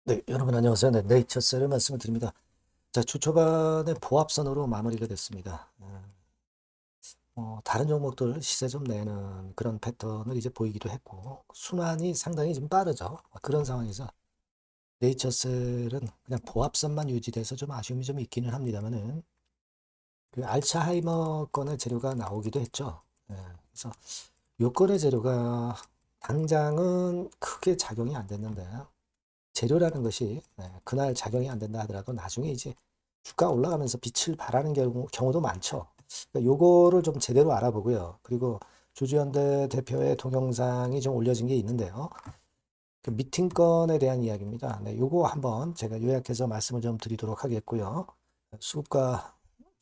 네, 여러분 안녕하세요. 네, 네이처셀을 말씀을 드립니다. 자, 주 초반에 보합선으로 마무리가 됐습니다. 다른 종목들 시세 좀 내는 그런 패턴을 이제 보이기도 했고, 순환이 상당히 좀 빠르죠. 그런 상황에서 네이처셀은 그냥 보합선만 유지돼서 좀 아쉬움이 좀 있기는 합니다만은, 그 알츠하이머 건의 재료가 나오기도 했죠. 그래서 요 건의 재료가 당장은 크게 작용이 안 됐는데, 재료라는 것이 그날 작용이 안 된다 하더라도 나중에 이제 주가 올라가면서 빛을 발하는 경우도 많죠. 그러니까 요거를 좀 제대로 알아보고요. 그리고 조주현대 대표의 동영상이 좀 올려진 게 있는데요. 그 미팅 건에 대한 이야기입니다. 네, 요거 한번 제가 요약해서 말씀을 좀 드리도록 하겠고요. 수급과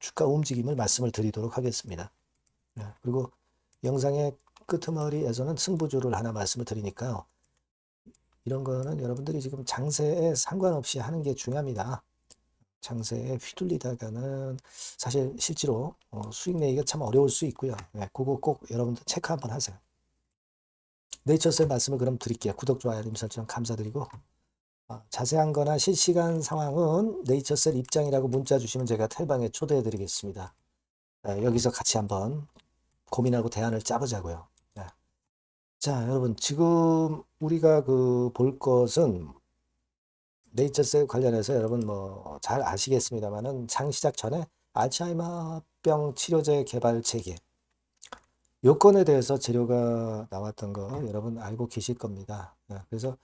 주가 움직임을 말씀을 드리도록 하겠습니다. 그리고 영상의 끄트머리에서는 승부주를 하나 말씀을 드리니까요. 이런 거는 여러분들이 지금 장세에 상관없이 하는 게 중요합니다. 장세에 휘둘리다가는 사실 실제로 수익 내기가 참 어려울 수 있고요. 그거 꼭 여러분들 체크 한번 하세요. 네이처셀 말씀을 그럼 드릴게요. 구독, 좋아요, 알림 설정 감사드리고 자세한 거나 실시간 상황은 네이처셀 입장이라고 문자 주시면 제가 텔방에 초대해 드리겠습니다. 여기서 같이 한번 고민하고 대안을 짜보자고요. 자, 여러분 지금 우리가 그 볼 것은 네이처셀 관련해서 여러분 뭐 잘 아시겠습니다만은 장 시작 전에 알츠하이머병 치료제 개발 체계 요건에 대해서 재료가 나왔던 거 여러분 알고 계실 겁니다. 그래서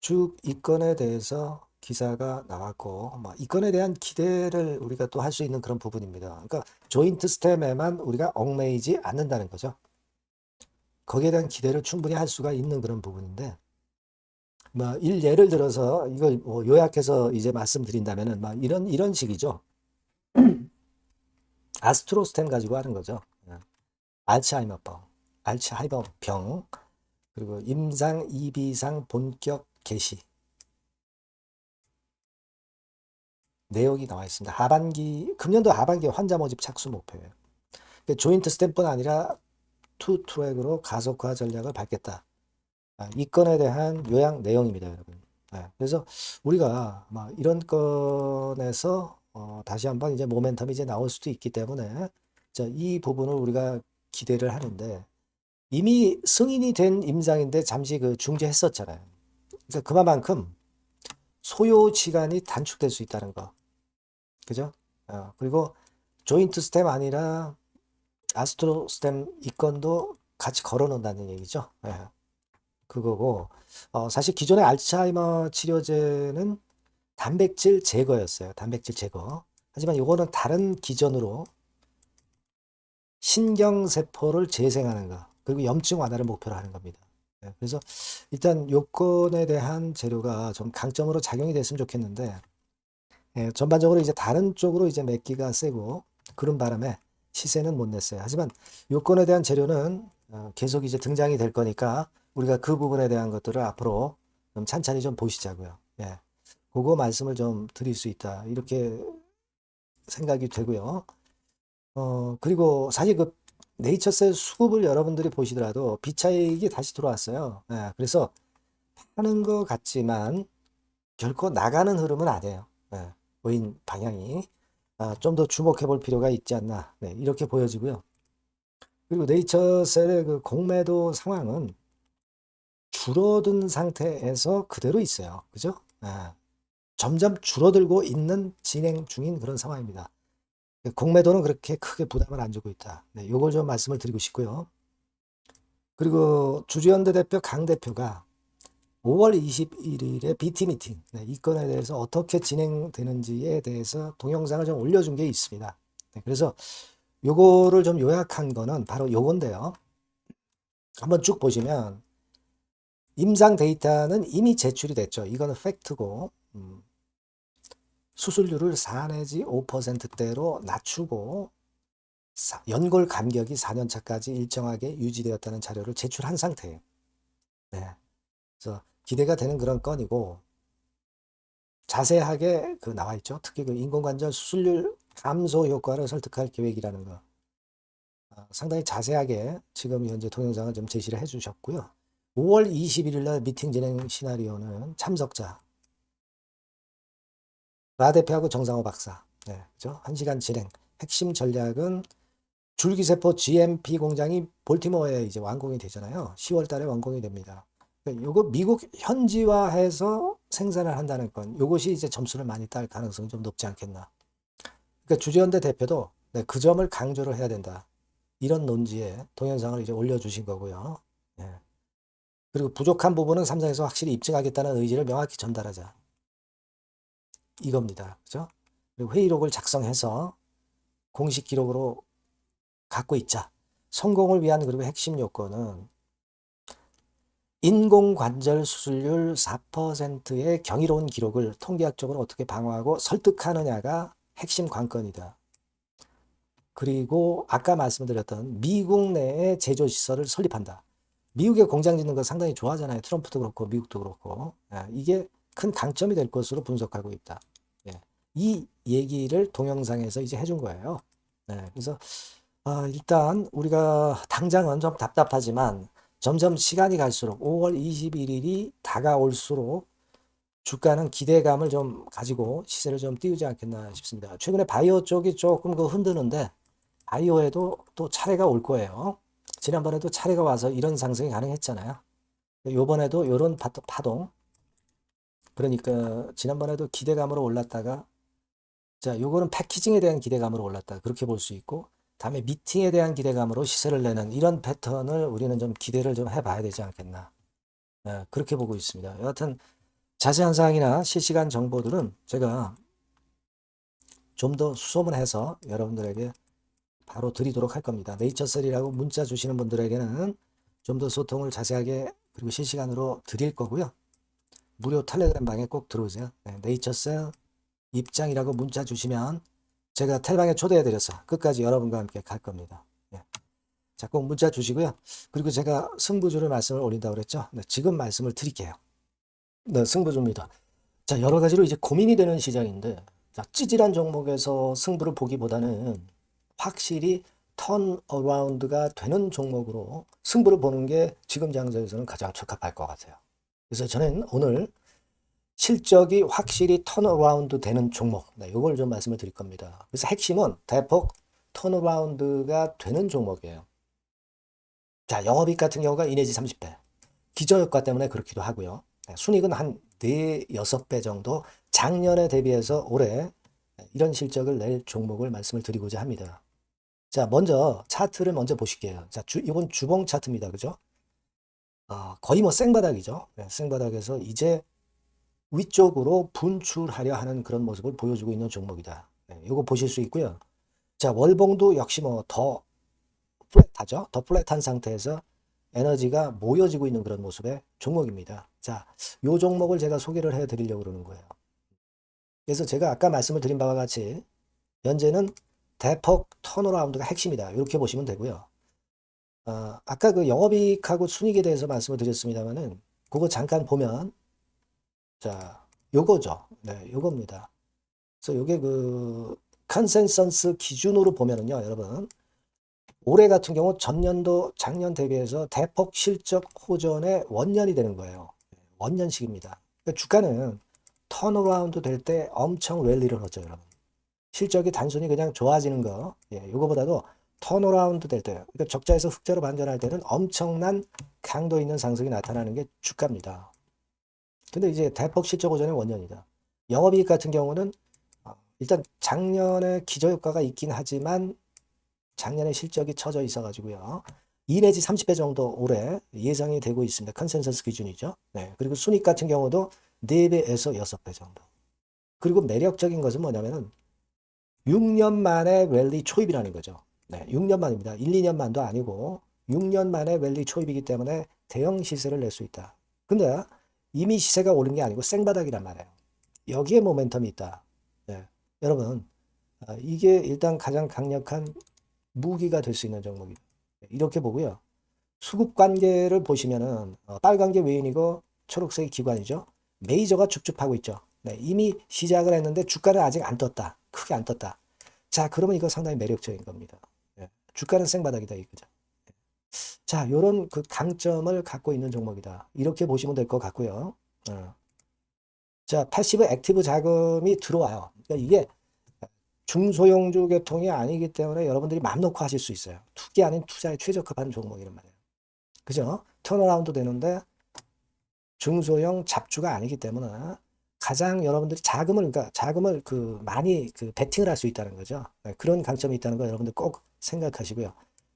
쭉 이 건에 대해서 기사가 나왔고 이 건에 대한 기대를 우리가 또 할 수 있는 그런 부분입니다. 그러니까 조인트 스템에만 우리가 얽매이지 않는다는 거죠. 거기에 대한 기대를 충분히 할 수가 있는 그런 부분인데 예를 들어서 이걸 뭐 요약해서 이제 말씀드린다면은 이런 식이죠. 아스트로스템 가지고 하는 거죠. 알츠하이머병, 알츠하이머병, 그리고 임상 2비상 본격 개시 내역이 나와 있습니다. 금년도 하반기 환자 모집 착수 목표예요. 조인트 스템뿐 아니라 투 트랙으로 가속화 전략을 밟겠다. 이 건에 대한 요약 내용입니다, 여러분. 그래서 우리가 이런 건에서 다시 한번 이제 모멘텀이 이제 나올 수도 있기 때문에 이 부분을 우리가 기대를 하는데 이미 승인이 된 임상인데 잠시 그 중지했었잖아요. 그러니까 그만큼 소요 시간이 단축될 수 있다는 거. 그죠? 그리고 조인트 스템 아니라 아스트로 스템 이 건도 같이 걸어 놓는다는 얘기죠. 그거고, 사실 기존의 알츠하이머 치료제는 단백질 제거였어요. 단백질 제거. 하지만 이거는 다른 기전으로 신경세포를 재생하는 거, 그리고 염증 완화를 목표로 하는 겁니다. 그래서 일단 요건에 대한 재료가 좀 강점으로 작용이 됐으면 좋겠는데, 전반적으로 이제 다른 쪽으로 이제 맺기가 세고, 그런 바람에 시세는 못 냈어요. 하지만 요건에 대한 재료는 계속 이제 등장이 될 거니까, 우리가 그 부분에 대한 것들을 앞으로 좀 찬찬히 좀 보시자고요. 그거 말씀을 좀 드릴 수 있다. 이렇게 생각이 되고요. 그리고 사실 그 네이처셀 수급을 여러분들이 보시더라도 비차익이 다시 들어왔어요. 그래서 하는 것 같지만 결코 나가는 흐름은 아니에요. 보인 방향이. 좀 더 주목해 볼 필요가 있지 않나. 이렇게 보여지고요. 그리고 네이처셀의 그 공매도 상황은 줄어든 상태에서 그대로 있어요. 그죠? 점점 줄어들고 있는 진행 중인 그런 상황입니다. 공매도는 그렇게 크게 부담을 안 주고 있다. 요걸 좀 말씀을 드리고 싶고요. 그리고 주주연대 대표 강 대표가 5월 21일에 BT 미팅, 이 건에 대해서 어떻게 진행되는지에 대해서 동영상을 좀 올려준 게 있습니다. 그래서 요거를 좀 요약한 거는 바로 요건데요. 한번 쭉 보시면 임상 데이터는 이미 제출이 됐죠. 이거는 팩트고 수술률을 4 내지 5%대로 낮추고 연골 간격이 4년차까지 일정하게 유지되었다는 자료를 제출한 상태예요. 그래서 기대가 되는 그런 건이고 자세하게 그 나와 있죠. 특히 그 인공관절 수술률 감소 효과를 설득할 계획이라는 거 상당히 자세하게 지금 현재 동영상을 좀 제시를 해주셨고요. 5월 21일 날 미팅 진행 시나리오는 참석자 라 대표하고 정상호 박사. 네, 그죠? 1시간 진행. 핵심 전략은 줄기세포 GMP 공장이 볼티모어에 이제 완공이 되잖아요. 10월 달에 완공이 됩니다. 그러니까 요거 미국 현지화해서 생산을 한다는 건 요것이 이제 점수를 많이 딸 가능성이 좀 높지 않겠나. 그러니까 주재원대 대표도 네, 그 점을 강조를 해야 된다. 이런 논지에 동영상을 이제 올려주신 거고요. 예. 그리고 부족한 부분은 삼성에서 확실히 입증하겠다는 의지를 명확히 전달하자. 이겁니다. 그죠? 그리고 회의록을 작성해서 공식 기록으로 갖고 있자. 성공을 위한 그리고 핵심 요건은 인공관절 수술률 4%의 경이로운 기록을 통계학적으로 어떻게 방어하고 설득하느냐가 핵심 관건이다. 그리고 아까 말씀드렸던 미국 내에 제조시설을 설립한다. 미국에 공장 짓는 거 상당히 좋아하잖아요. 트럼프도 그렇고 미국도 그렇고. 이게 큰 강점이 될 것으로 분석하고 있다. 예. 이 얘기를 동영상에서 이제 해준 거예요. 그래서 일단 우리가 당장은 좀 답답하지만 점점 시간이 갈수록 5월 21일이 다가올수록 주가는 기대감을 좀 가지고 시세를 좀 띄우지 않겠나 싶습니다. 최근에 바이오 쪽이 조금 그 흔드는데 바이오에도 또 차례가 올 거예요. 지난번에도 차례가 와서 이런 상승이 가능했잖아요. 요번에도 이런 파동. 그러니까 지난번에도 기대감으로 올랐다가 자, 요거는 패키징에 대한 기대감으로 올랐다. 그렇게 볼 수 있고 다음에 미팅에 대한 기대감으로 시세를 내는 이런 패턴을 우리는 좀 기대를 좀 해봐야 되지 않겠나. 그렇게 보고 있습니다. 여하튼 자세한 사항이나 실시간 정보들은 제가 좀 더 수소문해서 여러분들에게 바로 드리도록 할 겁니다. 네이처셀이라고 문자 주시는 분들에게는 좀 더 소통을 자세하게 그리고 실시간으로 드릴 거고요. 무료 텔레그램 방에 꼭 들어오세요. 네이처셀 입장이라고 문자 주시면 제가 텔방에 초대해 드려서 끝까지 여러분과 함께 갈 겁니다. 자, 꼭 문자 주시고요. 그리고 제가 승부주를 말씀을 올린다고 그랬죠. 지금 말씀을 드릴게요. 네, 승부주입니다. 자, 여러 가지로 이제 고민이 되는 시장인데, 자, 찌질한 종목에서 승부를 보기보다는 확실히 턴어라운드가 되는 종목으로 승부를 보는 게 지금 장세에서는 가장 적합할 것 같아요. 그래서 저는 오늘 실적이 확실히 턴어라운드 되는 종목, 이걸 좀 말씀을 드릴 겁니다. 그래서 핵심은 대폭 턴어라운드가 되는 종목이에요. 자, 영업이익 같은 경우가 2 내지 30배. 기저효과 때문에 그렇기도 하고요. 순이익은 한 4, 6배 정도 작년에 대비해서 올해 이런 실적을 낼 종목을 말씀을 드리고자 합니다. 자, 먼저 차트를 먼저 보실게요. 자, 이건 주봉 차트입니다. 그죠? 거의 뭐 생바닥이죠. 생바닥에서 이제 위쪽으로 분출하려 하는 그런 모습을 보여주고 있는 종목이다. 이거 보실 수 있고요. 자, 월봉도 역시 뭐 더 플랫하죠. 더 플랫한 상태에서 에너지가 모여지고 있는 그런 모습의 종목입니다. 자, 요 종목을 제가 소개를 해 드리려고 그러는 거예요. 그래서 제가 아까 말씀을 드린 바와 같이 현재는 대폭 턴어라운드가 핵심이다. 이렇게 보시면 되고요. 아까 그 영업이익하고 순이익에 대해서 말씀을 드렸습니다만은 그거 잠깐 보면 자, 요거죠. 네, 요겁니다. 그래서 요게 그 컨센서스 기준으로 보면은요, 여러분. 올해 같은 경우 전년도 작년 대비해서 대폭 실적 호전의 원년이 되는 거예요. 원년식입니다. 그러니까 주가는 턴어라운드 될 때 엄청 랠리를 하죠, 여러분. 실적이 단순히 그냥 좋아지는 거, 이거보다도 턴어라운드 될 때, 그러니까 적자에서 흑자로 반전할 때는 엄청난 강도 있는 상승이 나타나는 게 주가입니다. 근데 이제 대폭 실적 호전의 원년이다. 영업이익 같은 경우는 일단 작년에 기저효과가 있긴 하지만 작년에 실적이 처져 있어가지고요. 2 내지 30배 정도 올해 예상이 되고 있습니다. 컨센서스 기준이죠. 네. 그리고 순익 같은 경우도 4배에서 6배 정도. 그리고 매력적인 것은 뭐냐면은 6년 만에 랠리 초입이라는 거죠. 네. 6년 만입니다. 1, 2년 만도 아니고 6년 만에 랠리 초입이기 때문에 대형 시세를 낼 수 있다. 근데 이미 시세가 오른 게 아니고 생바닥이란 말이에요. 여기에 모멘텀이 있다. 네. 여러분, 이게 일단 가장 강력한 무기가 될 수 있는 종목이다. 이렇게 보고요. 수급 관계를 보시면은 빨간 게 외인이고 초록색이 기관이죠. 메이저가 쭉쭉 하고 있죠. 네, 이미 시작을 했는데 주가는 아직 안 떴다. 크게 안 떴다. 자, 그러면 이거 상당히 매력적인 겁니다. 네, 주가는 생바닥이다 이거죠. 자, 요런 그 강점을 갖고 있는 종목이다. 이렇게 보시면 될 것 같고요. 자, 패시브 액티브 자금이 들어와요. 그러니까 이게 중소형주 계통이 아니기 때문에 여러분들이 맘 놓고 하실 수 있어요. 투기 아닌 투자에 최적합한 종목이란 말이에요. 그죠? 턴어라운드 되는데 중소형 잡주가 아니기 때문에 가장 여러분들이 자금을, 그러니까 자금을 많이 베팅을 할 수 있다는 거죠. 네, 그런 강점이 있다는 거 여러분들 꼭 생각하시고요.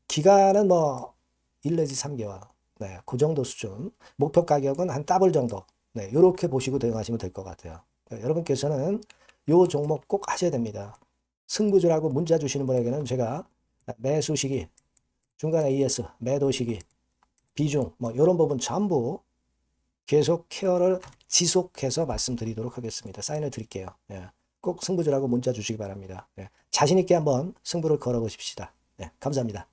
기간은 뭐 1 내지 3개월. 네, 그 정도 수준. 목표 가격은 한 더블 정도. 네, 이렇게 보시고 대응하시면 될 것 같아요. 네, 여러분께서는 요 종목 꼭 하셔야 됩니다. 승부주라고 문자 주시는 분에게는 제가 매수 시기, 중간에 ES, 매도 시기, 비중, 뭐 이런 부분 전부 계속 케어를 지속해서 말씀드리도록 하겠습니다. 사인을 드릴게요. 예. 꼭 승부주라고 문자 주시기 바랍니다. 예. 자신 있게 한번 승부를 걸어보십시다. 예. 감사합니다.